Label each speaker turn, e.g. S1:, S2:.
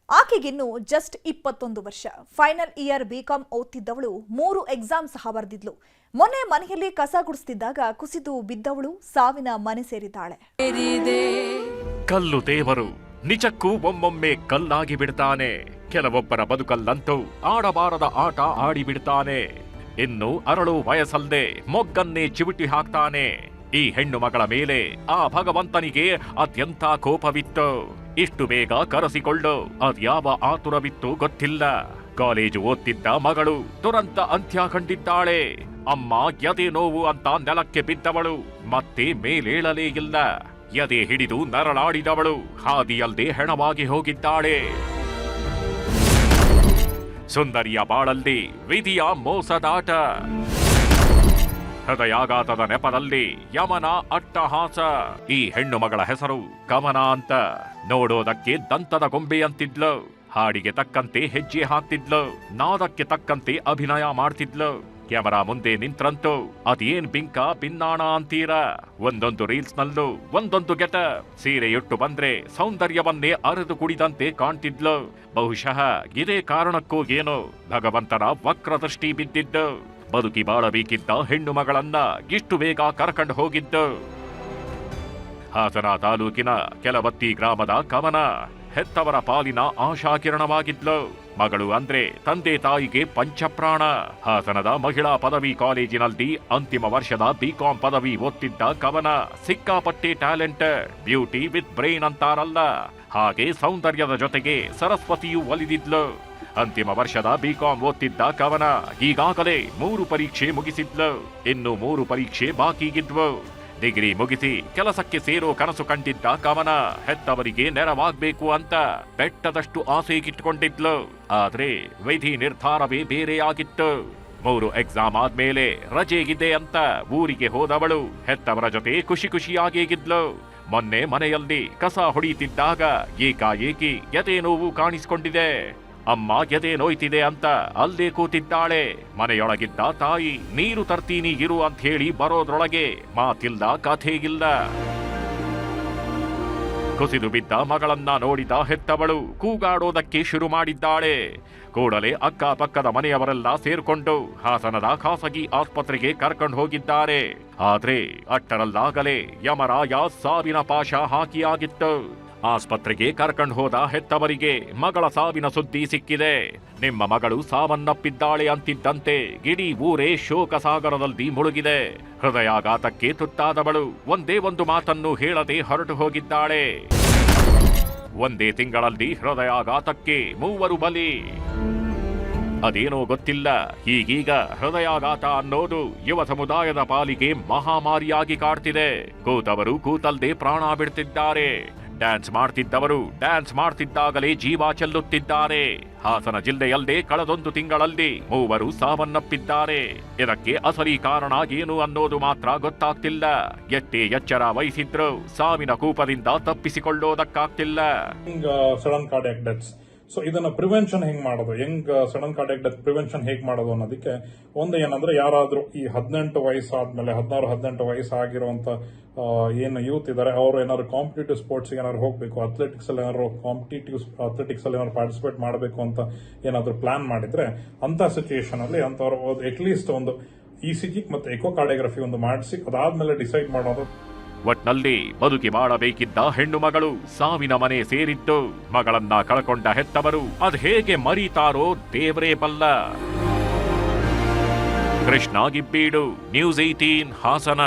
S1: ಆಕೆಗಿನ್ನು just 21 ವರ್ಷ. Final year BCom ಓದ್ತಿದ್ದವಳು 3 exam ಸಹ ಬರೆದಿದ್ಲು. ಮೊನ್ನೆ ಮನೆಯಲ್ಲಿ ಕಸ ಗುಡಿಸ್ತಿದ್ದಾಗ ಕುಸಿದು ಬಿದ್ದವಳು ಸಾವಿನ ಮನೆ ಸೇರಿದ್ದಾಳೆ.
S2: ಕಲ್ಲು ದೇವರು ನಿಜಕ್ಕೂ ಒಮ್ಮೊಮ್ಮೆ ಕಲ್ಲಾಗಿ ಬಿಡ್ತಾನೆ. ಕೆಲವೊಬ್ಬರ ಬದುಕಲ್ಲಂತೂ ಆಡಬಾರದ ಆಟ ಆಡಿಬಿಡ್ತಾನೆ. ಇನ್ನು ಅರಳು ವಯಸ್ಸಲ್ಲದೆ ಮೊಗ್ಗನ್ನೇ ಚಿವುಟಿ ಹಾಕ್ತಾನೆ. ಈ ಹೆಣ್ಣು ಮಗಳ ಮೇಲೆ ಆ ಭಗವಂತನಿಗೆ ಅತ್ಯಂತ ಕೋಪವಿತ್ತು. ಇಷ್ಟು ಬೇಗ ಕರೆಸಿಕೊಳ್ಳು ಅದ್ಯಾವ ಆತುರವಿತ್ತು ಗೊತ್ತಿಲ್ಲ. ಕಾಲೇಜು ಓದ್ತಿದ್ದ ಮಗಳು ದುರಂತ ಅಂತ್ಯ ಕಂಡಿದ್ದಾಳೆ. ಅಮ್ಮ ಎದೆ ನೋವು ಅಂತ ನೆಲಕ್ಕೆ ಬಿದ್ದವಳು ಮತ್ತೆ ಮೇಲೇಳಲೇ ಇಲ್ಲ. ಎದೆ ಹಿಡಿದು ನರಳಾಡಿದವಳು ಹಾದಿಯಲ್ಲದೆ ಹೆಣವಾಗಿ ಹೋಗಿದ್ದಾಳೆ. ಸುಂದರಿಯ ಬಾಳಲ್ಲಿ ವಿಧಿಯ ಮೋಸದಾಟ. ಹೃದಯಾಘಾತದ ನೆಪದಲ್ಲಿ ಯಮನ ಅಟ್ಟಹಾಸ. ಈ ಹೆಣ್ಣು ಮಗಳ ಹೆಸರು ಕಮನ ಅಂತ. ನೋಡೋದಕ್ಕೆ ದಂತದ ಗೊಂಬೆಯಂತಿದ್ಲು. ಹಾಡಿಗೆ ತಕ್ಕಂತೆ ಹೆಜ್ಜೆ ಹಾಕ್ತಿದ್ಲು. ನಾದಕ್ಕೆ ತಕ್ಕಂತೆ ಅಭಿನಯ ಮಾಡ್ತಿದ್ಲು. ಕ್ಯಾಮರಾ ಮುಂದೆ ನಿಂತ್ರಂತೂ ಅದೇನ್ ಬಿಂಕ ಭಿನ್ನಾಣ ಅಂತೀರ. ಒಂದೊಂದು ರೀಲ್ಸ್ ನಲ್ಲೂ ಒಂದೊಂದು ಗೆಟ. ಸೀರೆಯುಟ್ಟು ಬಂದ್ರೆ ಸೌಂದರ್ಯವನ್ನೇ ಅರೆದು ಕುಡಿದಂತೆ ಕಾಣ್ತಿದ್ಲು. ಬಹುಶಃ ಇದೇ ಕಾರಣಕ್ಕೂ ಏನೋ ಭಗವಂತನ ವಕ್ರದೃಷ್ಟಿ ಬಿದ್ದಿದ್ದು. ಬದುಕಿ ಬಾಳಬೇಕಿದ್ದ ಹೆಣ್ಣು ಮಗಳನ್ನ ಇಷ್ಟು ಬೇಗ ಕರ್ಕೊಂಡು ಹೋಗಿದ್ದು. ಹಾಸನ ತಾಲೂಕಿನ ಕೆಲವತ್ತಿ ಗ್ರಾಮದ ಕಮನ ಹೆತ್ತವರ ಪಾಲಿನ ಆಶಾಕಿರಣವಾಗಿದ್ಲು. ಮಗಳು ಅಂದ್ರೆ ತಂದೆ ತಾಯಿಗೆ ಪಂಚಪ್ರಾಣ. ಹಾಸನದ ಮಹಿಳಾ ಪದವಿ ಕಾಲೇಜಿನಲ್ಲಿ ಅಂತಿಮ ವರ್ಷದ ಬಿಕಾಂ ಪದವಿ ಓದ್ತಿದ್ದ ಕವನ ಸಿಕ್ಕಾಪಟ್ಟೆ ಟ್ಯಾಲೆಂಟೆಡ್, ಬ್ಯೂಟಿ ವಿತ್ ಬ್ರೈನ್ ಅಂತಾರಲ್ಲ ಹಾಗೆ ಸೌಂದರ್ಯದ ಜೊತೆಗೆ ಸರಸ್ವತಿಯು ಒಲಿದಿದ್ಲು. ಅಂತಿಮ ವರ್ಷದ ಬಿಕಾಂ ಓದ್ತಿದ್ದ ಕವನ ಈಗಾಗಲೇ 3 ಪರೀಕ್ಷೆ ಮುಗಿಸಿದ್ಲು. ಇನ್ನು 3 ಪರೀಕ್ಷೆ ಬಾಕಿಗಿದ್ವು. ಡಿಗ್ರಿ ಮುಗಿಸಿ ಕೆಲಸಕ್ಕೆ ಸೇರೋ ಕನಸು ಕಂಡಿದ್ದ ಕವನ ಹೆತ್ತವರಿಗೆ ನೆರವಾಗಬೇಕು ಅಂತ ಬೆಟ್ಟದಷ್ಟು ಆಸೆಗಿಟ್ಕೊಂಡಿದ್ಲು. ಆದ್ರೆ ವಿಧಿ ನಿರ್ಧಾರವೇ ಬೇರೆಯಾಗಿತ್ತು. 3 ಎಕ್ಸಾಮ್ ಆದ್ಮೇಲೆ ರಜೆಗಿದೆ ಅಂತ ಊರಿಗೆ ಹೋದವಳು ಹೆತ್ತವರ ಜೊತೆ ಖುಷಿಯಾಗಿದ್ಲು. ಮೊನ್ನೆ ಮನೆಯಲ್ಲಿ ಕಸ ಹೊಡೆಯುತ್ತಿದ್ದಾಗ ಏಕಾಏಕಿ ಎದೆ ನೋವು ಕಾಣಿಸಿಕೊಂಡಿದೆ. ಅಮ್ಮ ಎದೆ ನೋಯ್ತಿದೆ ಅಂತ ಅಲ್ಲೇ ಕೂತಿದ್ದಾಳೆ. ಮನೆಯೊಳಗಿದ್ದ ತಾಯಿ ನೀರು ತರ್ತೀನಿ ಇರು ಅಂತ ಹೇಳಿ ಬರೋದ್ರೊಳಗೆ ಮಾತಿಲ್ಲ ಕಥೆ ಇಲ್ಲ. ಕುಸಿದು ಬಿದ್ದ ಮಗಳನ್ನ ನೋಡಿದ ಹೆತ್ತವಳು ಕೂಗಾಡೋದಕ್ಕೆ ಶುರು ಮಾಡಿದ್ದಾಳೆ. ಕೂಡಲೇ ಅಕ್ಕಪಕ್ಕದ ಮನೆಯವರೆಲ್ಲ ಸೇರ್ಕೊಂಡು ಹಾಸನದ ಖಾಸಗಿ ಆಸ್ಪತ್ರೆಗೆ ಕರ್ಕೊಂಡು ಹೋಗಿದ್ದಾರೆ. ಆದ್ರೆ ಅಷ್ಟರಲ್ಲಾಗಲೇ ಯಮರಾಯ ಸಾವಿನ ಪಾಶ ಹಾಕಿಯಾಗಿತ್ತು. ಆಸ್ಪತ್ರೆಗೆ ಕರ್ಕೊಂಡು ಹೋದ ಹೆತ್ತವರಿಗೆ ಮಗಳ ಸಾವಿನ ಸುದ್ದಿ ಸಿಕ್ಕಿದೆ. ನಿಮ್ಮ ಮಗಳು ಸಾವನ್ನಪ್ಪಿದ್ದಾಳೆ ಅಂತಿದ್ದಂತೆ ಇಡೀ ಊರೇ ಶೋಕ ಸಾಗರದಲ್ಲಿ ಮುಳುಗಿದೆ. ಹೃದಯಾಘಾತಕ್ಕೆ ತುತ್ತಾದವಳು ಒಂದೇ ಒಂದು ಮಾತನ್ನು ಹೇಳದೆ ಹೊರಟು ಹೋಗಿದ್ದಾಳೆ. ಒಂದೇ ತಿಂಗಳಲ್ಲಿ ಹೃದಯಾಘಾತಕ್ಕೆ 3 ಬಲಿ. ಅದೇನೋ ಗೊತ್ತಿಲ್ಲ, ಈಗೀಗ ಹೃದಯಾಘಾತ ಅನ್ನೋದು ಯುವ ಸಮುದಾಯದ ಪಾಲಿಗೆ ಮಹಾಮಾರಿಯಾಗಿ ಕಾಡ್ತಿದೆ. ಕೂತವರು ಕೂತಲ್ದೆ ಪ್ರಾಣ ಬಿಡ್ತಿದ್ದಾರೆ. ಡ್ಯಾನ್ಸ್ ಮಾಡ್ತಿದ್ದವರು ಡ್ಯಾನ್ಸ್ ಮಾಡ್ತಿದ್ದಾಗಲೇ ಜೀವ ಚೆಲ್ಲುತ್ತಿದ್ದಾರೆ. ಹಾಸನ ಜಿಲ್ಲೆಯಲ್ಲೇ ಕಳೆದೊಂದು ತಿಂಗಳಲ್ಲಿ 3 ಸಾವನ್ನಪ್ಪಿದ್ದಾರೆ. ಇದಕ್ಕೆ ಅಸಲಿ ಕಾರಣ ಏನು ಅನ್ನೋದು ಮಾತ್ರ ಗೊತ್ತಾಗ್ತಿಲ್ಲ. ಎಷ್ಟೇ ಎಚ್ಚರ ವಹಿಸಿದ್ರು ಸಾವಿನ ಕೂಪದಿಂದ ತಪ್ಪಿಸಿಕೊಳ್ಳೋದಕ್ಕಾಗ್ತಿಲ್ಲ.
S3: Sudden cardiac deaths. ಸೊ ಇದನ್ನ ಪ್ರಿವೆನ್ಷನ್ ಹೆಂಗ್ ಮಾಡೋದು, ಸಡನ್ ಕಾರ್ಡಿಯಾಕ್ ಡೆತ್ ಪ್ರಿವೆನ್ಷನ್ ಹೇಗ್ ಮಾಡೋದು ಅನ್ನೋದಕ್ಕೆ ಒಂದು ಏನಂದ್ರೆ, ಯಾರಾದ್ರೂ ಈ 18 ವಯಸ್ಸಾದ್ಮೇಲೆ 16-18 ವಯಸ್ಸಾಗಿರುವಂತ ಏನು ಯೂತ್ ಇದಾರೆ, ಅವರು ಏನಾದ್ರು ಕಾಂಪಿಟೇಟಿವ್ ಸ್ಪೋರ್ಟ್ಸ್ ಏನಾದ್ರು ಹೋಗ್ಬೇಕು, ಅಥ್ಲೆಟಿಕ್ಸ್ ಅಲ್ಲಿ ಏನಾದ್ರು ಪಾರ್ಟಿಸಿಪೇಟ್ ಮಾಡಬೇಕು ಅಂತ ಏನಾದ್ರು ಪ್ಲಾನ್ ಮಾಡಿದ್ರೆ, ಅಂತ ಸಿಚುಯೇಷನ್ ಅಲ್ಲಿ ಅಂತವ್ರು ಅಟ್ಲೀಸ್ಟ್ ಒಂದು ಇಸಿಜಿ ಮತ್ತೆ ಎಕೋಕಾರ್ಡಿಯೋಗ್ರಫಿ ಒಂದು ಮಾಡಿಸಿ ಅದಾದ್ಮೇಲೆ ಡಿಸೈಡ್ ಮಾಡೋದು.
S2: ಒಟ್ನಲ್ಲಿ ಬದುಕಿ ಮಾಡಬೇಕಿದ್ದ ಹೆಣ್ಣು ಮಗಳು ಸಾವಿನ ಮನೆ ಸೇರಿದ್ದು. ಮಗಳನ್ನ ಕಳ್ಕೊಂಡ ಹೆತ್ತವರು ಅದ್ ಹೇಗೆ ಮರೀತಾರೋ ದೇವರೇ ಬಲ್ಲ. ಕೃಷ್ಣ ಗಿಬ್ಬೀಡು, ನ್ಯೂಸ್ 18 ಹಾಸನ.